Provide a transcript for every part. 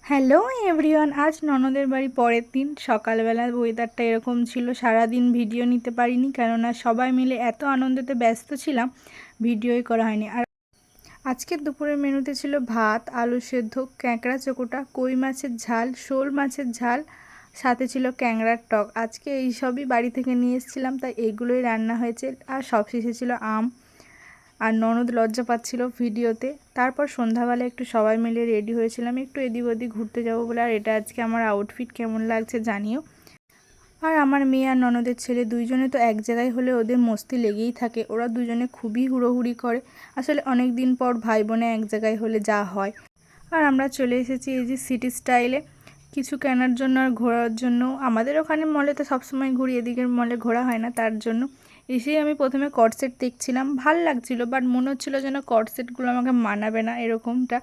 Hello everyone, আজ ননদের বাড়ি পরের দিন সকালবেলার ওয়েদারটা এরকম ছিল। সারাদিন ভিডিও নিতে পারিনি, কেননা সবাই মিলে এত আনন্দতে ব্যস্ত ছিলাম, ভিডিওই করা হয়নি। আর আজকের দুপুরের মেনুতে ছিল ভাত, আলু সেদ্ধ, ক্যাঁকড়া চোকোটা, কই মাছের ঝাল, শোল মাছের ঝাল, সাথে ছিল ক্যাংড়ার টক। আজকে এই সবই বাড়ি থেকে নিয়ে এসেছিলাম, তাই এইগুলোই রান্না হয়েছে। আর সবশেষে ছিল আম। আর ননদ লজ্জা পাচ্ছিল ভিডিওতে। তারপর সন্ধ্যাবেলা একটু সবাই মিলে রেডি হয়েছিলাম, একটু এদিক ওদিক ঘুরতে যাবো বলে। আর এটা আজকে আমার আউটফিট কেমন লাগছে জানিও। আর আমার মেয়ে আর ননদের ছেলে দুইজনে তো এক জায়গায় হলে ওদের মস্তি লেগেই থাকে। ওরা দুজনে খুবই হুড়োহুড়ি করে। আসলে অনেক দিন পর ভাই বোনে এক জায়গায় হলে যা হয়। আর আমরা চলে এসেছি এই যে সিটি স্টাইলে কিছু কেনার জন্য আর ঘোরার জন্য। আমাদের ওখানে মলে তো সবসময় ঘুরি, এদিকের মলে ঘোরা হয় না, তার জন্য এসেই আমি প্রথমে কটসেট দেখছিলাম, ভাল লাগছিল, বাট মনে হচ্ছিলো যেন কটসেটগুলো আমাকে মানাবে না এরকমটা।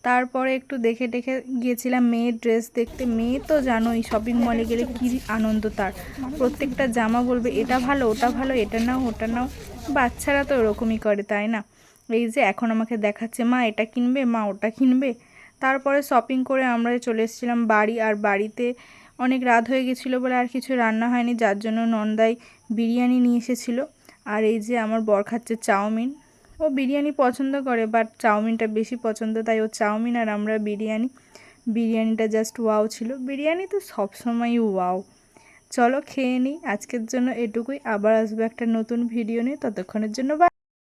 তারপরে একটু দেখে দেখে গিয়েছিলাম মেয়ের ড্রেস দেখতে। মেয়ে তো জানোই শপিং মলে গেলে কী আনন্দ তার, প্রত্যেকটা জামা বলবে এটা ভালো, ওটা ভালো, এটা নাও, ওটা নাও। বাচ্চারা তো ওরকমই করে, তাই না? এই যে এখন আমাকে দেখাচ্ছে, মা এটা কিনবে, মা ওটা কিনবে। তারপরে শপিং করে আমরা চলে এসেছিলাম বাড়ি। আর বাড়িতে অনেক রাত হয়ে গেছিলো বলে আর কিছু রান্না হয়নি, যার জন্য নন্দাই বিরিয়ানি নিয়ে এসেছিলো। আর এই যে আমার বর খাচ্ছে চাউমিন। ও বিরিয়ানি পছন্দ করে, বাট চাউমিনটা বেশি পছন্দ, তাই ও চাউমিন আর আমরা বিরিয়ানি। বিরিয়ানিটা জাস্ট ওয়াও ছিল। বিরিয়ানি তো সবসময়ই ওয়াও। চলো খেয়ে নিই, আজকের জন্য এটুকুই। আবার আসবো একটা নতুন ভিডিও নিয়ে, ততক্ষণের জন্য বাই।